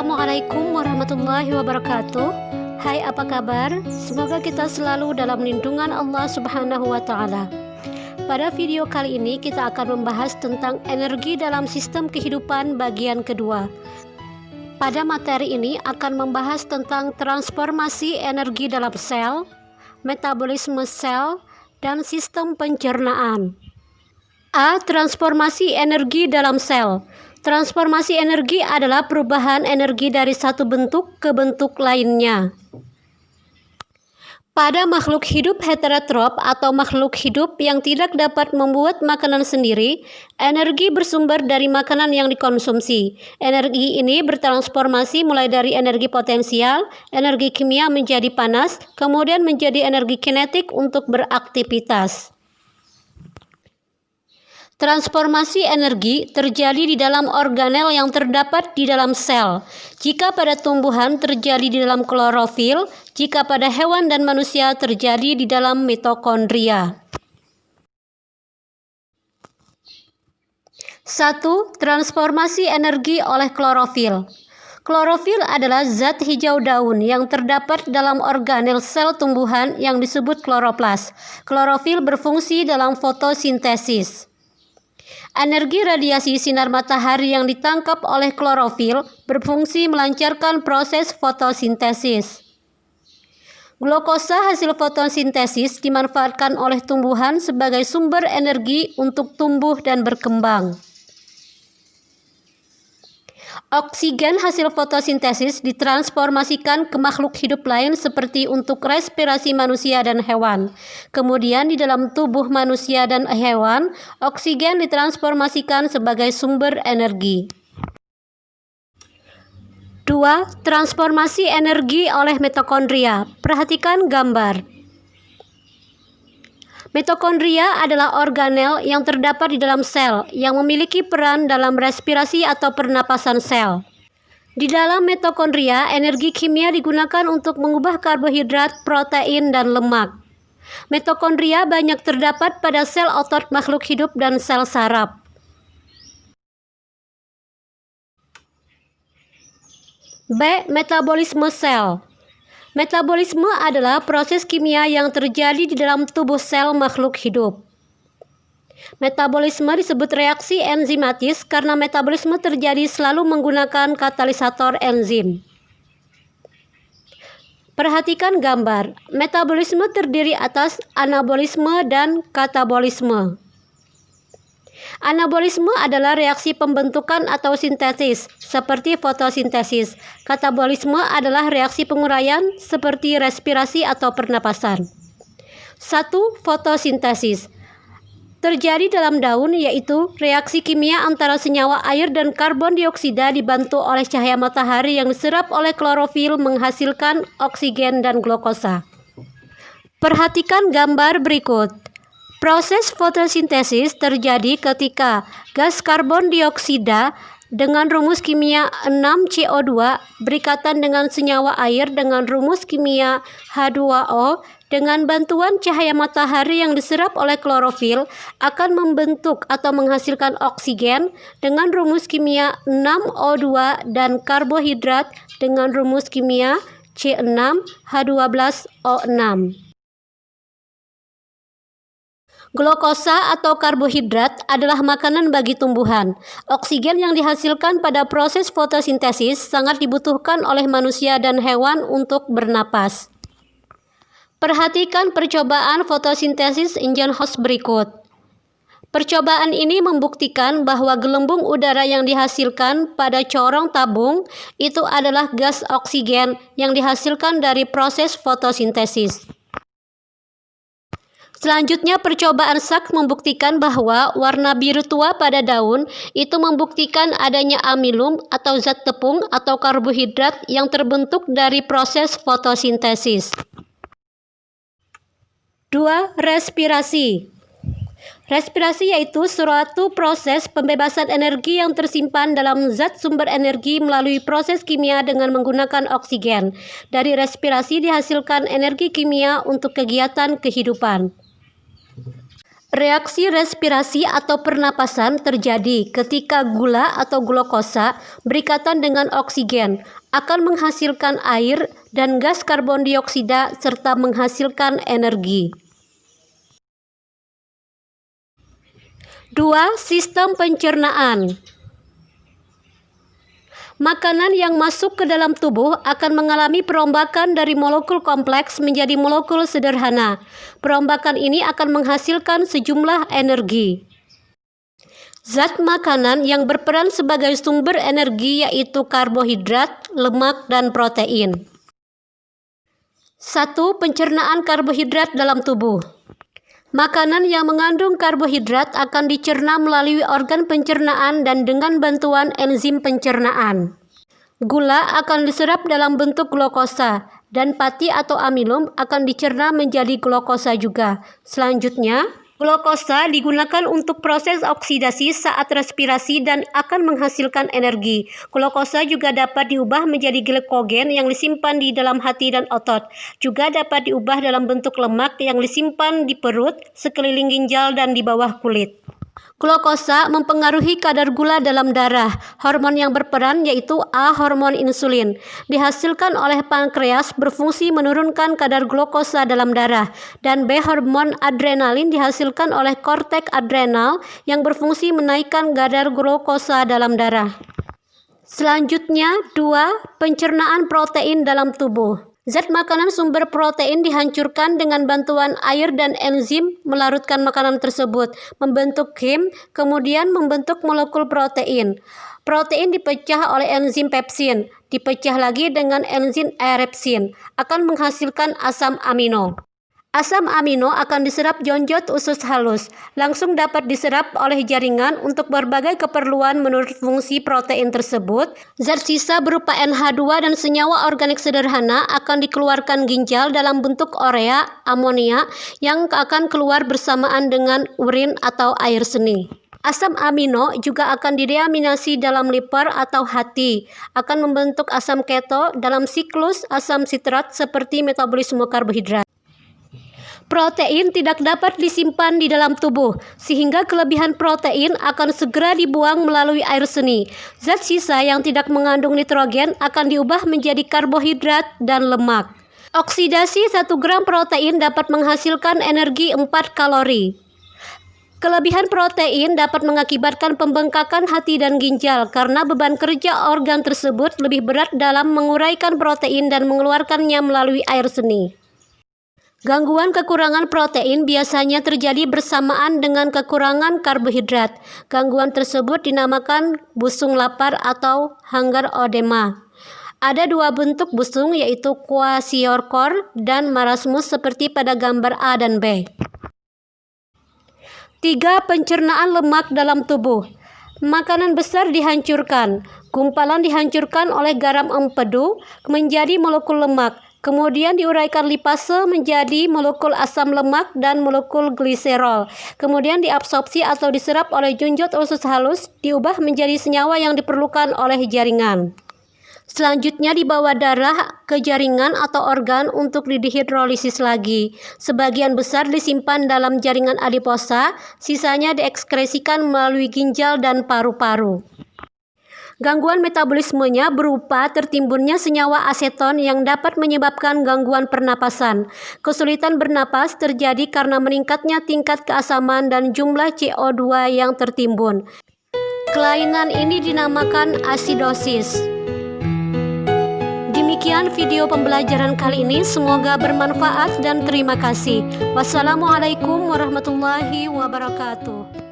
Assalamualaikum warahmatullahi wabarakatuh. Hai, apa kabar? Semoga kita selalu dalam lindungan Allah Subhanahu wa Ta'ala. Pada video kali ini kita akan membahas tentang energi dalam sistem kehidupan bagian kedua. Pada materi ini akan membahas tentang transformasi energi dalam sel, metabolisme sel, dan sistem pencernaan. A. Transformasi energi dalam sel. Transformasi energi adalah perubahan energi dari satu bentuk ke bentuk lainnya. Pada makhluk hidup heterotrop atau makhluk hidup yang tidak dapat membuat makanan sendiri, energi bersumber dari makanan yang dikonsumsi. Energi ini bertransformasi mulai dari energi potensial, energi kimia menjadi panas, kemudian menjadi energi kinetik untuk beraktivitas. Transformasi energi terjadi di dalam organel yang terdapat di dalam sel. Jika pada tumbuhan terjadi di dalam klorofil, jika pada hewan dan manusia terjadi di dalam mitokondria. 1. Transformasi energi oleh klorofil. Klorofil adalah zat hijau daun yang terdapat dalam organel sel tumbuhan yang disebut kloroplas. Klorofil berfungsi dalam fotosintesis. Energi radiasi sinar matahari yang ditangkap oleh klorofil berfungsi melancarkan proses fotosintesis. Glukosa hasil fotosintesis dimanfaatkan oleh tumbuhan sebagai sumber energi untuk tumbuh dan berkembang. Oksigen hasil fotosintesis ditransformasikan ke makhluk hidup lain seperti untuk respirasi manusia dan hewan. Kemudian di dalam tubuh manusia dan hewan, oksigen ditransformasikan sebagai sumber energi. 2. Transformasi energi oleh mitokondria. Perhatikan gambar. Mitokondria adalah organel yang terdapat di dalam sel yang memiliki peran dalam respirasi atau pernapasan sel. Di dalam mitokondria, energi kimia digunakan untuk mengubah karbohidrat, protein, dan lemak. Mitokondria banyak terdapat pada sel otot makhluk hidup dan sel saraf. B. Metabolisme sel. Metabolisme adalah proses kimia yang terjadi di dalam tubuh sel makhluk hidup. Metabolisme disebut reaksi enzimatis karena metabolisme terjadi selalu menggunakan katalisator enzim. Perhatikan gambar. Metabolisme terdiri atas anabolisme dan katabolisme. Anabolisme adalah reaksi pembentukan atau sintesis, seperti fotosintesis. Katabolisme adalah reaksi penguraian, seperti respirasi atau pernapasan. 1. Fotosintesis terjadi dalam daun, yaitu reaksi kimia antara senyawa air dan karbon dioksida dibantu oleh cahaya matahari yang diserap oleh klorofil menghasilkan oksigen dan glukosa. Perhatikan gambar berikut. Proses fotosintesis terjadi ketika gas karbon dioksida dengan rumus kimia 6CO2 berikatan dengan senyawa air dengan rumus kimia H2O dengan bantuan cahaya matahari yang diserap oleh klorofil akan membentuk atau menghasilkan oksigen dengan rumus kimia 6O2 dan karbohidrat dengan rumus kimia C6H12O6. Glukosa atau karbohidrat adalah makanan bagi tumbuhan. Oksigen yang dihasilkan pada proses fotosintesis sangat dibutuhkan oleh manusia dan hewan untuk bernapas. Perhatikan percobaan fotosintesis Ingenhousz berikut. Percobaan ini membuktikan bahwa gelembung udara yang dihasilkan pada corong tabung itu adalah gas oksigen yang dihasilkan dari proses fotosintesis. Selanjutnya, percobaan Sachs membuktikan bahwa warna biru tua pada daun itu membuktikan adanya amilum atau zat tepung atau karbohidrat yang terbentuk dari proses fotosintesis. 2. Respirasi. Respirasi yaitu suatu proses pembebasan energi yang tersimpan dalam zat sumber energi melalui proses kimia dengan menggunakan oksigen. Dari respirasi dihasilkan energi kimia untuk kegiatan kehidupan. Reaksi respirasi atau pernapasan terjadi ketika gula atau glukosa berikatan dengan oksigen, akan menghasilkan air dan gas karbon dioksida serta menghasilkan energi. 2. Sistem pencernaan. Makanan yang masuk ke dalam tubuh akan mengalami perombakan dari molekul kompleks menjadi molekul sederhana. Perombakan ini akan menghasilkan sejumlah energi. Zat makanan yang berperan sebagai sumber energi yaitu karbohidrat, lemak, dan protein. 1. Pencernaan karbohidrat dalam tubuh. Makanan yang mengandung karbohidrat akan dicerna melalui organ pencernaan dan dengan bantuan enzim pencernaan. Gula akan diserap dalam bentuk glukosa dan pati atau amilum akan dicerna menjadi glukosa juga. Selanjutnya, glukosa digunakan untuk proses oksidasi saat respirasi dan akan menghasilkan energi. Glukosa juga dapat diubah menjadi glikogen yang disimpan di dalam hati dan otot. Juga dapat diubah dalam bentuk lemak yang disimpan di perut, sekeliling ginjal, dan di bawah kulit. Glukosa mempengaruhi kadar gula dalam darah. Hormon yang berperan yaitu A. Hormon insulin. Dihasilkan oleh pankreas berfungsi menurunkan kadar glukosa dalam darah. Dan B. Hormon adrenalin dihasilkan oleh korteks adrenal yang berfungsi menaikkan kadar glukosa dalam darah. Selanjutnya, 2. Pencernaan protein dalam tubuh. Zat makanan sumber protein dihancurkan dengan bantuan air dan enzim melarutkan makanan tersebut, membentuk heme, kemudian membentuk molekul protein. Protein dipecah oleh enzim pepsin, dipecah lagi dengan enzim erepsin, akan menghasilkan asam amino. Asam amino akan diserap jonjot usus halus, langsung dapat diserap oleh jaringan untuk berbagai keperluan menurut fungsi protein tersebut. Zat sisa berupa NH2 dan senyawa organik sederhana akan dikeluarkan ginjal dalam bentuk urea, amonia yang akan keluar bersamaan dengan urin atau air seni. Asam amino juga akan dideaminasi dalam liver atau hati, akan membentuk asam keto dalam siklus asam sitrat seperti metabolisme karbohidrat. Protein tidak dapat disimpan di dalam tubuh, sehingga kelebihan protein akan segera dibuang melalui air seni. Zat sisa yang tidak mengandung nitrogen akan diubah menjadi karbohidrat dan lemak. Oksidasi 1 gram protein dapat menghasilkan energi 4 kalori. Kelebihan protein dapat mengakibatkan pembengkakan hati dan ginjal karena beban kerja organ tersebut lebih berat dalam menguraikan protein dan mengeluarkannya melalui air seni. Gangguan kekurangan protein biasanya terjadi bersamaan dengan kekurangan karbohidrat. Gangguan tersebut dinamakan busung lapar atau hunger edema. Ada 2 bentuk busung yaitu kwashiorkor dan marasmus seperti pada gambar A dan B. 3. Pencernaan lemak dalam tubuh. Makanan besar dihancurkan. Gumpalan dihancurkan oleh garam empedu menjadi molekul lemak. Kemudian diuraikan lipase menjadi molekul asam lemak dan molekul gliserol. Kemudian diabsorpsi atau diserap oleh jonjot usus halus, diubah menjadi senyawa yang diperlukan oleh jaringan. Selanjutnya dibawa darah ke jaringan atau organ untuk dihidrolisis lagi. Sebagian besar disimpan dalam jaringan adiposa, sisanya diekskresikan melalui ginjal dan paru-paru. Gangguan metabolismenya berupa tertimbunnya senyawa aseton yang dapat menyebabkan gangguan pernapasan. Kesulitan bernapas terjadi karena meningkatnya tingkat keasaman dan jumlah CO2 yang tertimbun. Kelainan ini dinamakan asidosis. Demikian video pembelajaran kali ini, semoga bermanfaat dan terima kasih. Wassalamualaikum warahmatullahi wabarakatuh.